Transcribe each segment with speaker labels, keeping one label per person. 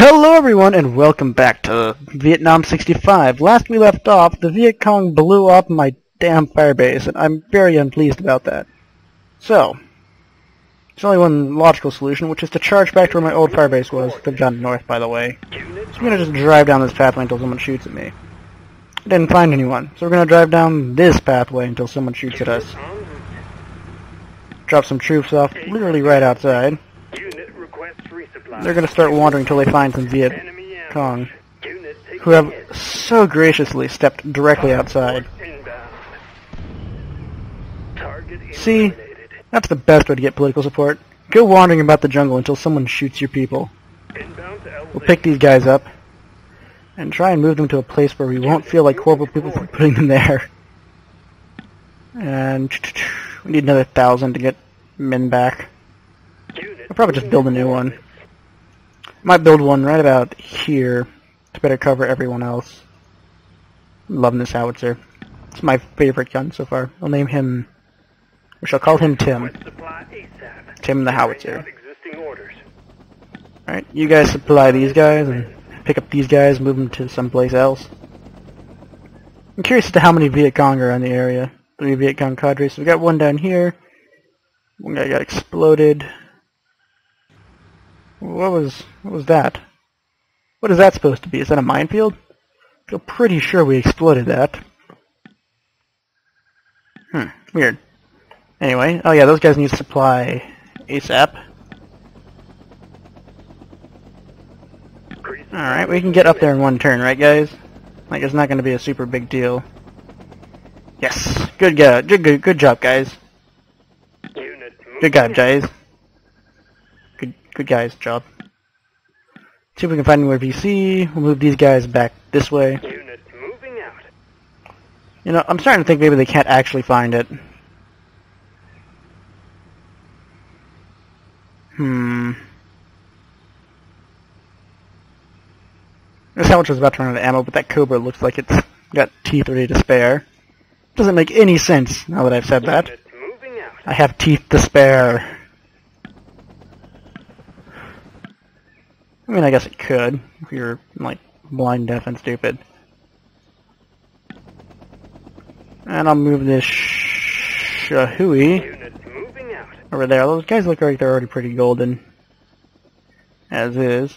Speaker 1: Hello everyone and welcome back to Vietnam 65. Last we left off, the Viet Cong blew up my damn firebase, and I'm very unpleased about that. So, there's only one logical solution, which is to charge back to where my old firebase was. They've gone north, by the way. So I'm gonna just drive down this pathway until someone shoots at me. I didn't find anyone, so we're gonna drive down this pathway until someone shoots at us. Drop some troops off literally right outside. They're going to start wandering until they find some Viet Cong, who have so graciously stepped directly outside. See, that's the best way to get political support. Go wandering about the jungle until someone shoots your people. We'll pick these guys up and try and move them to a place where we won't feel like horrible people for putting them there. And we need another 1,000 to get men back. I'll probably just build a new one. Might build one right about here to better cover everyone else. I'm loving this howitzer. It's my favorite gun so far. I'll name him, we shall call him Tim. Tim the howitzer. Alright, you guys supply these guys and pick up these guys, move them to someplace else. I'm curious as to how many Viet Cong are in the area. 3 Viet Cong cadres. So we got one down here. One guy got exploded. What was that? What is that supposed to be? Is that a minefield? I feel pretty sure we exploded that. Weird. Anyway, oh yeah, those guys need supply ASAP. Alright, we can get up there in one turn, right guys? Like, it's not going to be a super big deal. Yes! Good job, guys. Good job, guys. Good guys, job. See if we can find more VC. We'll move these guys back this way. You know, I'm starting to think maybe they can't actually find it. This helmet was about to run out of ammo, but that Cobra looks like it's got teeth ready to spare. Doesn't make any sense now that I've said that. I have teeth to spare. I mean, I guess it could, if you're, like, blind, deaf, and stupid. And I'll move this Shahui over there. Those guys look like they're already pretty golden. As is.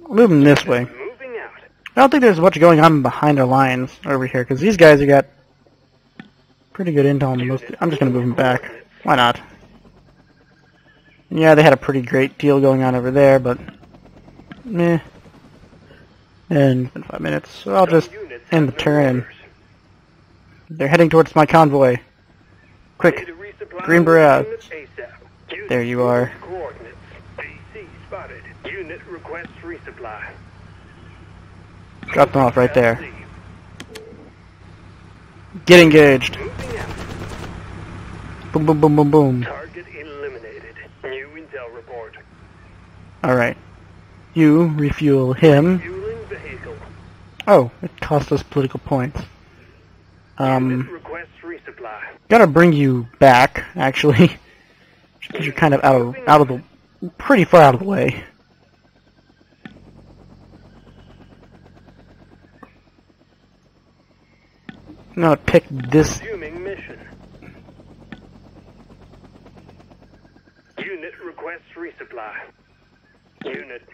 Speaker 1: I'll move them this way. I don't think there's much going on behind our lines over here, because these guys have got pretty good intel on most. I'm just going to move them back. Why not? Yeah, they had a pretty great deal going on over there, but meh. And it's been 5 minutes, so I'll just end the turn. They're heading towards my convoy. Quick, green barrage. There you are. Drop them off right there. Get engaged. Boom, boom, boom, boom, boom. Alright. You refuel him. Oh, it cost us political points. Gotta bring you back, actually. Because you're kind of out of the pretty far out of the way. I'm gonna pick this.
Speaker 2: Unit requests resupply.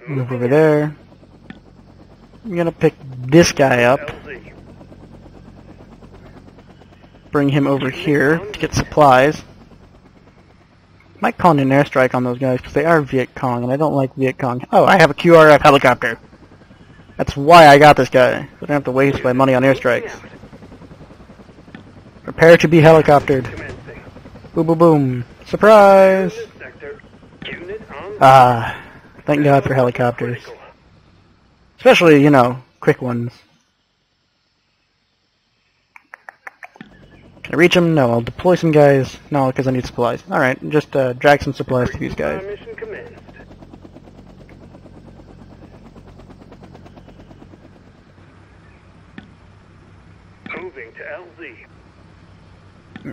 Speaker 1: Move over there. I'm gonna pick this guy up. Bring him over here to get supplies. Might call in an airstrike on those guys because they are Viet Cong and I don't like Viet Cong. Oh, I have a QRF helicopter. That's why I got this guy. So I don't have to waste my money on airstrikes. Prepare to be helicoptered. Boom, boom, boom. Surprise! Ah, thank God for helicopters. Especially, you know, quick ones. Can I reach them? No, I'll deploy some guys. No, because I need supplies. Alright, just drag some supplies to these guys.
Speaker 2: Moving to LZ.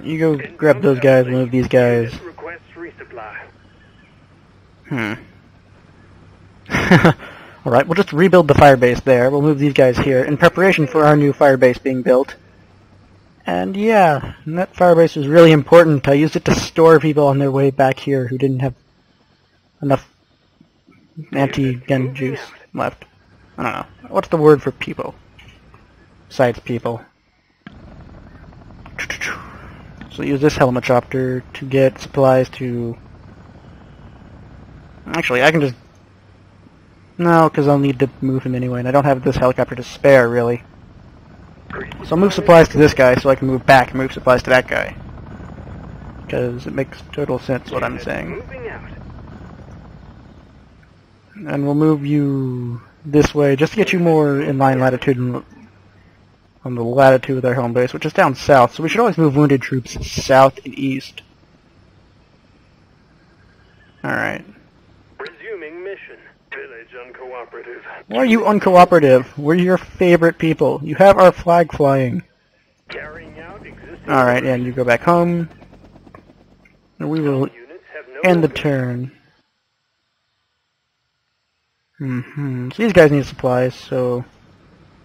Speaker 1: You go grab those guys, move these guys.
Speaker 2: Request resupply.
Speaker 1: Alright, we'll just rebuild the firebase there. We'll move these guys here in preparation for our new firebase being built. And yeah, that firebase is really important. I used it to store people on their way back here who didn't have enough anti-gun juice left. I don't know. What's the word for people? Besides people. So use this helicopter to get supplies to... Actually, I can just... No, because I'll need to move him anyway, and I don't have this helicopter to spare, really. So I'll move supplies to this guy so I can move back and move supplies to that guy. Because it makes total sense what I'm saying. And we'll move you this way just to get you more in line latitude on the latitude of their home base, which is down south. So we should always move wounded troops south and east. Alright.
Speaker 2: Resuming mission. Village uncooperative.
Speaker 1: Why are you uncooperative? We're your favorite people. You have our flag flying.
Speaker 2: Carrying out existing.
Speaker 1: Alright, and you go back home. And we will end the turn. So these guys need supplies, so...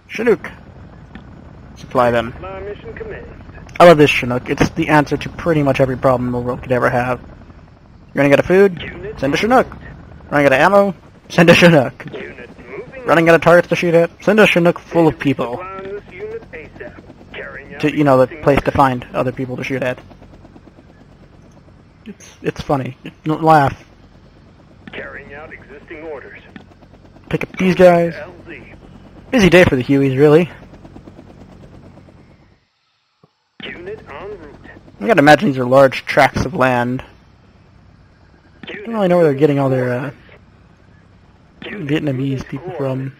Speaker 1: Chinook. Supply them.
Speaker 2: Mission commenced.
Speaker 1: I love this Chinook. It's the answer to pretty much every problem the world could ever have. You're running out of food? Send a Chinook. Running out of ammo? Send a Chinook. Running out of targets to shoot at? Send a Chinook full of people. To, you know, the place to find other people to shoot at. It's funny. Don't laugh.
Speaker 2: Carrying out existing orders.
Speaker 1: Pick up these guys. Busy day for the Hueys, really.
Speaker 2: Unit en route.
Speaker 1: I gotta imagine these are large tracts of land. I don't really know where they're getting all their Vietnamese people from.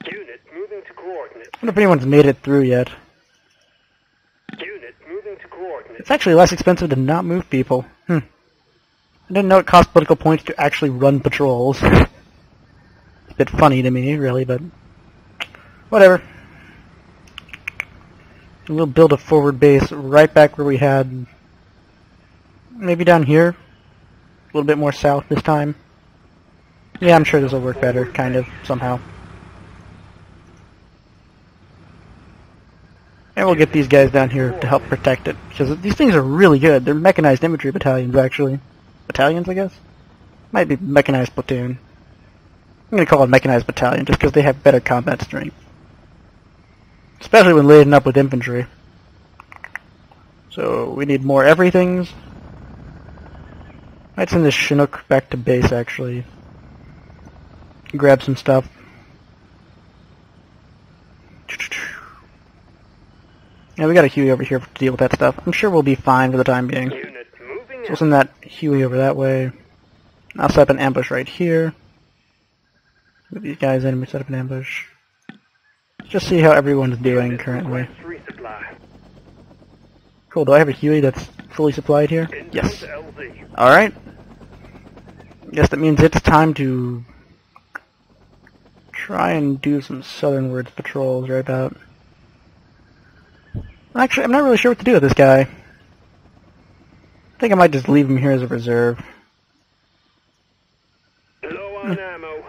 Speaker 2: Unit moving to coordinates.
Speaker 1: I wonder if anyone's made it through yet.
Speaker 2: Unit moving to coordinates.
Speaker 1: It's actually less expensive to not move people. I didn't know it cost political points to actually run patrols. It's a bit funny to me, really, but whatever. We'll build a forward base right back where we had, maybe down here, a little bit more south this time. Yeah, I'm sure this will work better, kind of, somehow. And we'll get these guys down here to help protect it, because these things are really good. They're mechanized infantry battalions, actually. Battalions, I guess? Might be mechanized platoon. I'm going to call it mechanized battalion, just because they have better combat strength. Especially when laden up with infantry. So, we need more everythings. Might send this Chinook back to base, actually. Grab some stuff. Yeah, we got a Huey over here to deal with that stuff. I'm sure we'll be fine for the time being. So we'll send that Huey over that way. I'll set up an ambush right here. Put these guys in and set up an ambush. Just see how everyone's doing currently. Cool, do I have a Huey that's fully supplied here? Yes. Alright. Guess that means it's time to try and do some southernwards patrols right about. Actually, I'm not really sure what to do with this guy. I think I might just leave him here as a reserve.
Speaker 2: Low on ammo.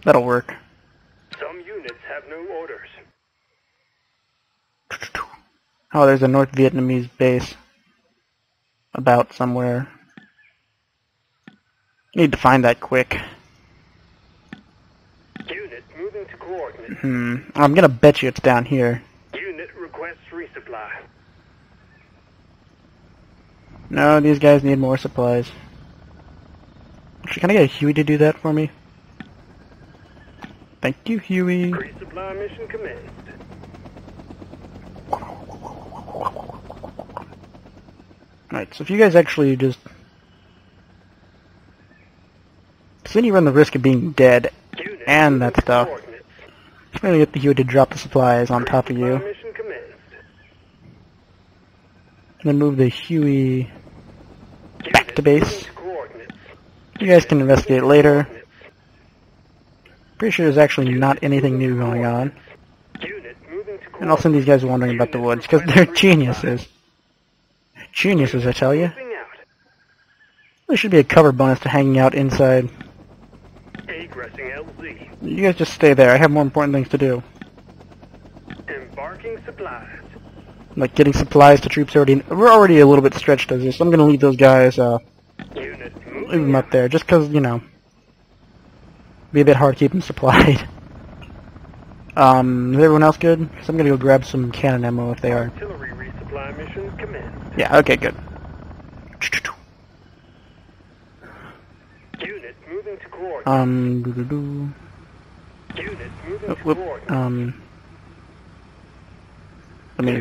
Speaker 1: That'll work.
Speaker 2: Some units have no orders.
Speaker 1: Oh, there's a North Vietnamese base about somewhere. Need to find that quick.
Speaker 2: Unit moving to coordinates.
Speaker 1: I'm gonna bet you it's down here.
Speaker 2: Unit requests resupply.
Speaker 1: No, these guys need more supplies. Actually, can I get a Huey to do that for me? Thank you, Huey.
Speaker 2: Resupply mission commenced.
Speaker 1: Alright, so if you guys actually just... So then you run the risk of being dead and that stuff. I'm gonna get the Huey to drop the supplies on top of you. And then move the Huey back to base. You guys can investigate later. Pretty sure there's actually not anything new going on. And I'll send these guys wandering about the woods, because they're geniuses. Geniuses, I tell you. There should be a cover bonus to hanging out inside
Speaker 2: Pressing LZ.
Speaker 1: You guys just stay there. I have more important things to do.
Speaker 2: Embarking supplies.
Speaker 1: Like getting supplies to troops already. We're already a little bit stretched as this. I'm gonna leave those guys,
Speaker 2: Unit
Speaker 1: leave
Speaker 2: moving
Speaker 1: them up there, just cause, you know, be a bit hard to keep them supplied. Is everyone else good? So I'm gonna go grab some cannon ammo if they are.
Speaker 2: Artillery resupply mission commenced.
Speaker 1: Yeah, okay, good.
Speaker 2: Unit moving to coordinates.
Speaker 1: Doo-doo-doo.
Speaker 2: Unit moving to
Speaker 1: Whoop,
Speaker 2: coordinates.
Speaker 1: I mean,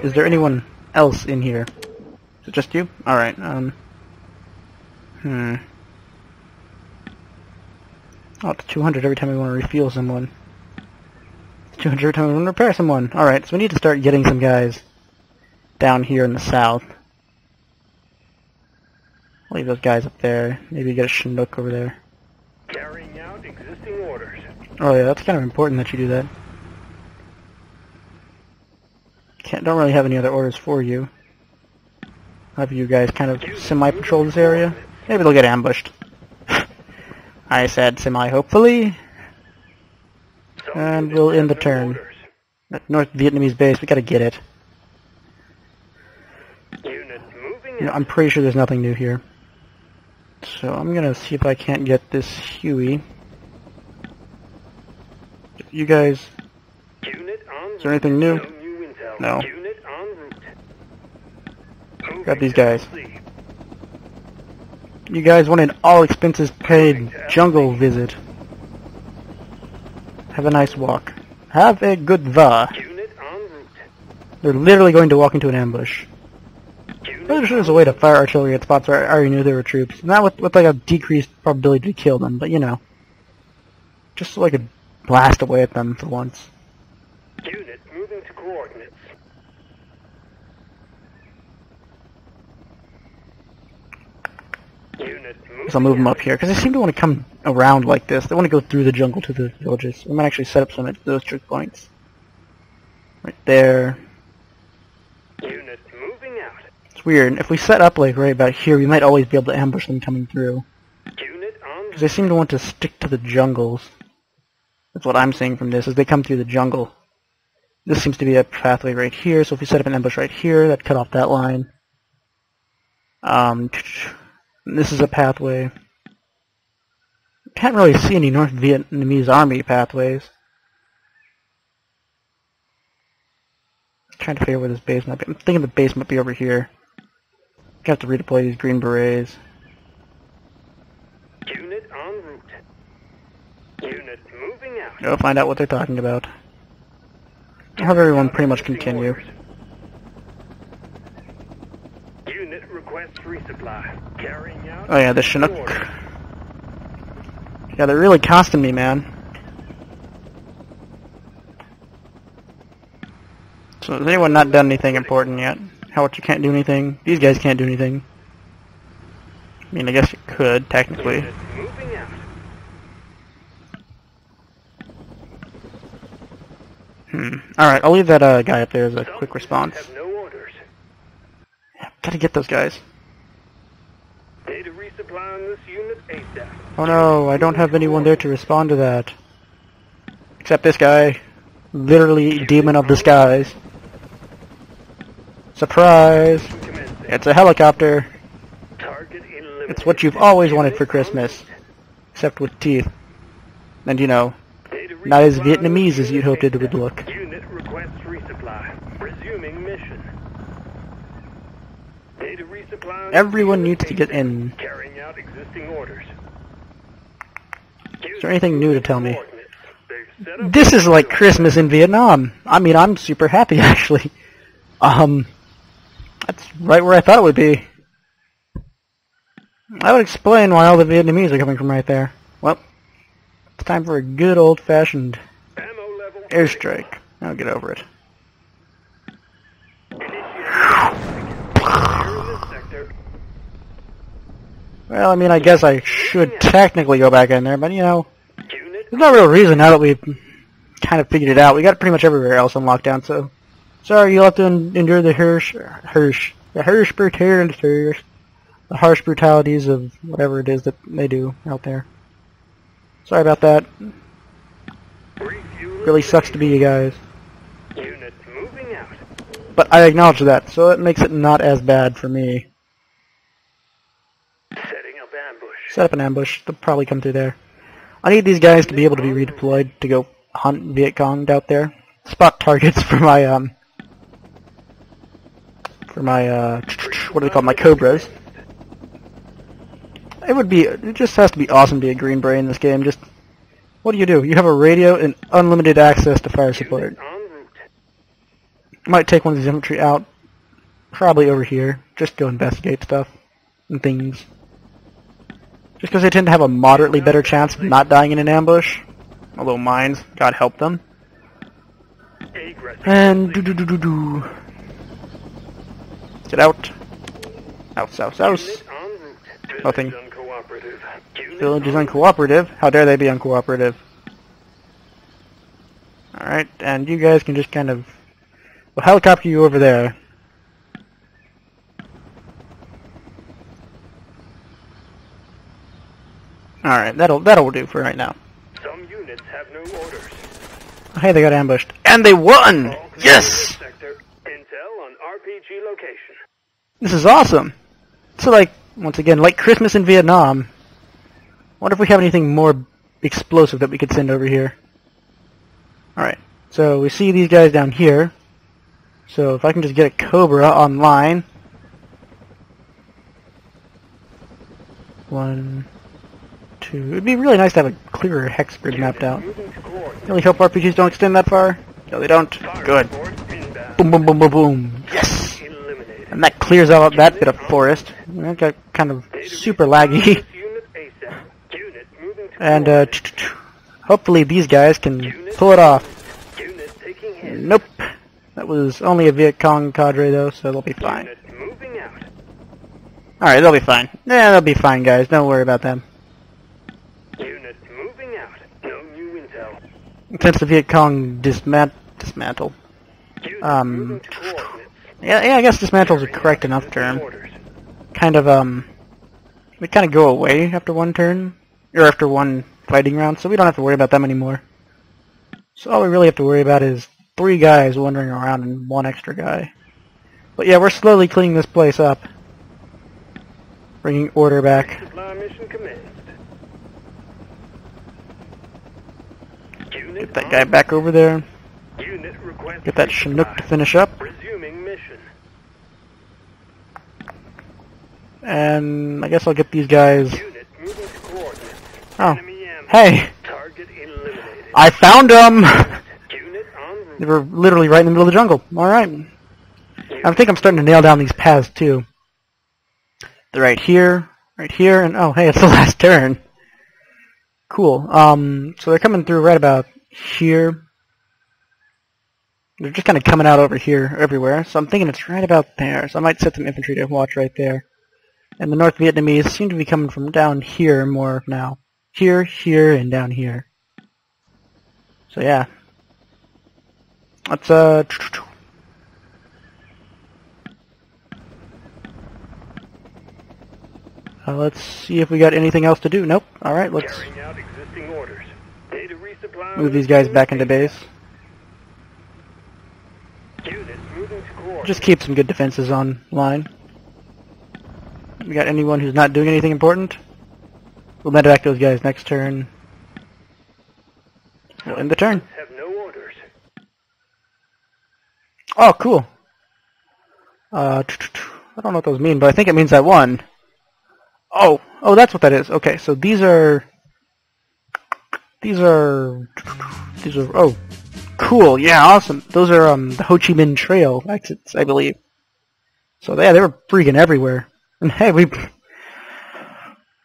Speaker 1: is there anyone else in here? Is it just you? Alright, Oh, it's 200 every time we want to refuel someone. 200 every time we want to repair someone. Alright, so we need to start getting some guys down here in the south. Leave those guys up there. Maybe get a Chinook over there.
Speaker 2: Carrying out existing orders.
Speaker 1: Oh yeah, that's kind of important that you do that. Don't really have any other orders for you. Have you guys kind of semi-patrol this area? Maybe they'll get ambushed. I said semi, hopefully. And we'll end the turn. That North Vietnamese base, we gotta get it.
Speaker 2: Unit moving
Speaker 1: You know, I'm pretty sure there's nothing new here. So I'm gonna see if I can't get this Huey. You guys,
Speaker 2: Unit en
Speaker 1: is there anything new?
Speaker 2: No new intel.
Speaker 1: No.
Speaker 2: Unit en route.
Speaker 1: Grab these guys. You guys want an all-expenses paid jungle visit. Have a nice walk. Have a good va.
Speaker 2: Unit en route.
Speaker 1: They're literally going to walk into an ambush. Really sure there's a way to fire artillery at spots where I already knew there were troops. Not with like a decreased probability to kill them, but you know. Just so I could blast away at them for once.
Speaker 2: Unit moving to coordinates. Unit moving.
Speaker 1: So I'll move them up here, because they seem to want to come around like this. They want to go through the jungle to the villages. We might actually set up some at those choke points. Right there.
Speaker 2: Unit moving out.
Speaker 1: It's weird. If we set up like right about here, we might always be able to ambush them coming through.
Speaker 2: Unit on.
Speaker 1: Because they seem to want to stick to the jungles. That's what I'm seeing from this, is they come through the jungle. This seems to be a pathway right here, so if we set up an ambush right here, that'd cut off that line. This is a pathway. Can't really see any North Vietnamese army pathways. Trying to figure out where this base might be. I'm thinking the base might be over here. Have to redeploy these green berets.
Speaker 2: Unit en route. Unit moving out.
Speaker 1: Go find out what they're talking about. I'll have everyone pretty much continue.
Speaker 2: Unit requests resupply. Carrying out.
Speaker 1: Oh yeah, the Chinook. Yeah, they're really costing me, man. So has anyone not done anything important yet? Howard, you can't do anything. These guys can't do anything. I mean, I guess you could, technically.
Speaker 2: Unit moving out.
Speaker 1: Alright, I'll leave that guy up there as a quick response.
Speaker 2: Have no orders.
Speaker 1: Yeah, gotta get those guys.
Speaker 2: Data resupply on this unit ASAP.
Speaker 1: Oh no, I don't have anyone there to respond to that. Except this guy. Literally demon of the skies. Surprise! It's a helicopter.
Speaker 2: Target eliminated.
Speaker 1: It's what you've always wanted for Christmas. Except with teeth. And you know,
Speaker 2: Data
Speaker 1: not as
Speaker 2: resupply on
Speaker 1: Vietnamese
Speaker 2: this
Speaker 1: as you'd
Speaker 2: unit
Speaker 1: hoped it
Speaker 2: ASAP.
Speaker 1: would look.
Speaker 2: Unit requests resupply. Resuming mission. Data resupply on
Speaker 1: Everyone
Speaker 2: this
Speaker 1: needs to
Speaker 2: unit
Speaker 1: get in.
Speaker 2: Carrying out existing orders.
Speaker 1: Is there anything new to tell me?
Speaker 2: They've set up
Speaker 1: This is like Christmas in Vietnam. I mean, I'm super happy actually. That's right where I thought it would be. That would explain why all the Vietnamese are coming from right there. Well, it's time for a good old-fashioned
Speaker 2: ammo level
Speaker 1: airstrike. I'll get over it. Well, I mean, I guess I should technically go back in there, but you know, there's no real reason now that we've kind of figured it out. We got pretty much everywhere else on lockdown, so sorry you'll have to endure the harsh brutalities of whatever it is that they do out there. Sorry about that.
Speaker 2: Refueling
Speaker 1: Really sucks to be you guys.
Speaker 2: Unit moving out.
Speaker 1: But I acknowledge that, so it makes it not as bad for me.
Speaker 2: Setting up ambush.
Speaker 1: Set up an ambush. They'll probably come through there. I need these guys to be able to be redeployed to go hunt Viet Cong out there. Spot targets for my, what do they call my Cobras. It just has to be awesome to be a Green Beret in this game. Just, what do? You have a radio and unlimited access to fire support.
Speaker 2: Unit en route.
Speaker 1: Might take one of these infantry out, probably over here, just go investigate stuff and things. Just because they tend to have a moderately better chance of not dying in an ambush. Although mines, God help them.
Speaker 2: Aggressive.
Speaker 1: And get out. House.
Speaker 2: Unit en route.
Speaker 1: Nothing.
Speaker 2: Village uncooperative. Unit
Speaker 1: Village is
Speaker 2: en route.
Speaker 1: uncooperative. How dare they be uncooperative? Alright, and you guys can just kind of... We'll helicopter you over there. Alright, that'll do for right now.
Speaker 2: Some units have no orders.
Speaker 1: Hey, they got ambushed. And they won!
Speaker 2: All clear
Speaker 1: Yes!
Speaker 2: sector. Intel on RPG location.
Speaker 1: This is awesome! So like, once again, like Christmas in Vietnam, wonder if we have anything more explosive that we could send over here. Alright, so we see these guys down here. So if I can just get a Cobra online. 1, 2... It'd be really nice to have a clearer hex grid mapped out.
Speaker 2: Moving to coordinates.
Speaker 1: Really hope RPGs don't extend that far. No, they don't.
Speaker 2: Fire
Speaker 1: Good.
Speaker 2: support inbound.
Speaker 1: Boom, boom, boom, boom, boom. Yes!
Speaker 2: Eliminated.
Speaker 1: And that clears out that bit of forest. That got kind of super laggy.
Speaker 2: Unit ASAP. Unit moving to
Speaker 1: And,
Speaker 2: coordinates.
Speaker 1: hopefully these guys can pull it off.
Speaker 2: Unit taking hit.
Speaker 1: Nope. That was only a Viet Cong cadre, though, so they'll be fine.
Speaker 2: Unit moving out.
Speaker 1: Alright, they'll be fine. Yeah, they'll be fine, guys. Don't worry about them.
Speaker 2: Unit moving out. No new intel.
Speaker 1: Since the Viet Cong dismantle.
Speaker 2: Unit
Speaker 1: Um,
Speaker 2: moving to coordinates.
Speaker 1: Yeah, I guess dismantle is a correct enough term.
Speaker 2: Orders.
Speaker 1: Kind of, they kind of go away after one turn, or after one fighting round, so we don't have to worry about them anymore. So all we really have to worry about is 3 guys wandering around and 1 extra guy. But yeah, we're slowly cleaning this place up. Bringing order back.
Speaker 2: Supply mission commenced. Unit
Speaker 1: Get that guy back over there.
Speaker 2: Unit request
Speaker 1: Get that Chinook to finish up.
Speaker 2: resuming mission.
Speaker 1: And I guess I'll get these guys...
Speaker 2: Unit moving to coordinates.
Speaker 1: Oh.
Speaker 2: Enemy ambush.
Speaker 1: Hey!
Speaker 2: Target eliminated.
Speaker 1: I found them!
Speaker 2: Unit en route.
Speaker 1: They were literally right in the middle of the jungle. Alright. I think I'm starting to nail down these paths too. They're right here, and oh hey, it's the last turn. Cool. So they're coming through right about here. They're just kind of coming out over here, everywhere. So I'm thinking it's right about there. So I might set some infantry to watch right there. And the North Vietnamese seem to be coming from down here more now. Here, here, and down here. So yeah. Let's let's see if we got anything else to do. Nope. Alright, let's
Speaker 2: Carrying out existing orders. Data resupply.
Speaker 1: move these guys back into base.
Speaker 2: Unit moving to coordinates.
Speaker 1: Just keep some good defenses online. We got anyone who's not doing anything important? We'll medevac those guys next turn. We'll end the turn.
Speaker 2: Have no orders.
Speaker 1: Oh, cool. I don't know what those mean, but I think it means I won. Oh, that's what that is. Okay, so these are, oh, cool, yeah, awesome. Those are, the Ho Chi Minh Trail exits, I believe. So, yeah, they were freaking everywhere. And hey, we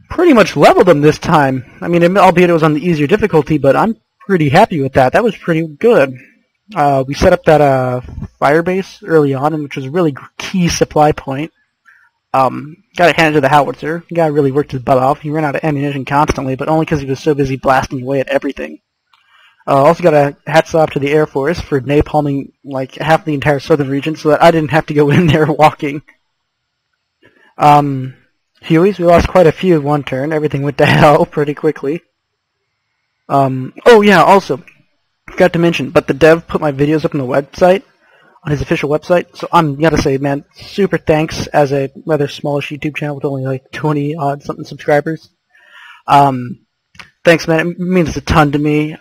Speaker 1: pretty much leveled them this time. I mean, albeit it was on the easier difficulty, but I'm pretty happy with that. That was pretty good. We set up that, fire base early on, which was a really key supply point. Got to hand it to the howitzer. The guy really worked his butt off. He ran out of ammunition constantly, but only because he was so busy blasting away at everything. Also got a hats off to the Air Force for napalming like half the entire southern region so that I didn't have to go in there walking. Hueys, we lost quite a few in one turn. Everything went to hell pretty quickly. Oh yeah, also, forgot to mention, but the dev put my videos up on the website, on his official website, so I'm gotta say, man, super thanks as a rather smallish YouTube channel with only like 20 odd something subscribers. Thanks, man, it means a ton to me.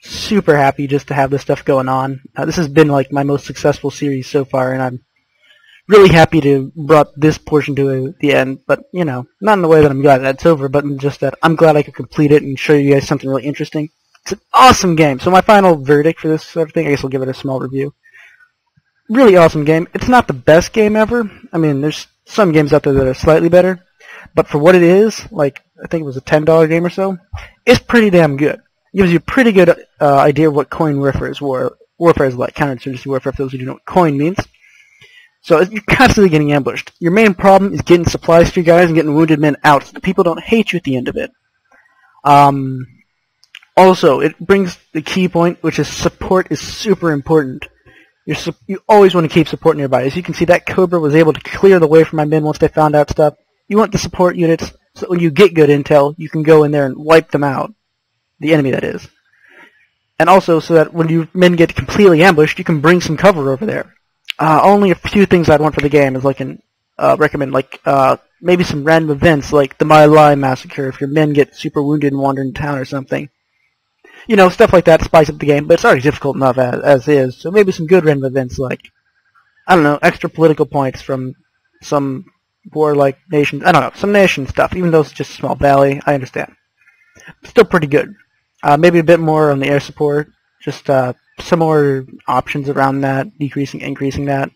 Speaker 1: Super happy just to have this stuff going on. This has been like my most successful series so far, and I'm really happy to brought this portion to the end, but, you know, not in the way that I'm glad that it's over, but in just that I'm glad I could complete it and show you guys something really interesting. It's an awesome game. So my final verdict for this sort of thing, I guess I'll give it a small review. Really awesome game. It's not the best game ever. I mean, there's some games out there that are slightly better, but for what it is, like, I think it was a $10 game or so, it's pretty damn good. It gives you a pretty good idea of what coin warfare is like, counterinsurgency warfare, for those who don't know what coin means. So you're constantly getting ambushed. Your main problem is getting supplies to your guys and getting wounded men out so that people don't hate you at the end of it. Also, it brings the key point, which is support is super important. You always want to keep support nearby. As you can see, that Cobra was able to clear the way for my men once they found out stuff. You want the support units so that when you get good intel, you can go in there and wipe them out. The enemy, that is. And also so that when your men get completely ambushed, you can bring some cover over there. Only a few things I'd want for the game is like recommend maybe some random events like the My Lai massacre if your men get super wounded and wander into town or something. You know, stuff like that to spice up the game, but it's already difficult enough as is. So maybe some good random events like, I don't know, extra political points from some warlike nations. I don't know, some nation stuff. Even though it's just a small valley, I understand. Still pretty good. Maybe a bit more on the air support. Just some more options around that, decreasing, increasing that.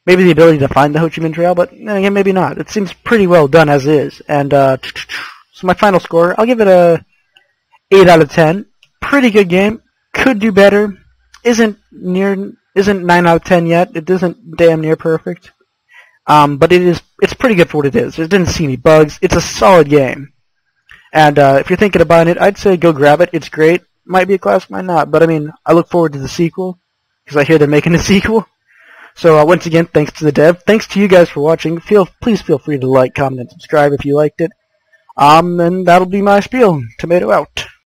Speaker 1: Maybe the ability to find the Ho Chi Minh Trail, but then again, maybe not. It seems pretty well done as is. And so my final score, I'll give it a 8 out of 10. Pretty good game. Could do better. Isn't 9 out of 10 yet. It isn't damn near perfect. But it's pretty good for what it is. It didn't see any bugs. It's a solid game. And if you're thinking of buying it, I'd say go grab it. It's great. Might be a classic, might not. But I mean, I look forward to the sequel because I hear they're making a sequel. So once again, thanks to the dev. Thanks to you guys for watching. Please feel free to like, comment, and subscribe if you liked it. And that'll be my spiel. Tomato out.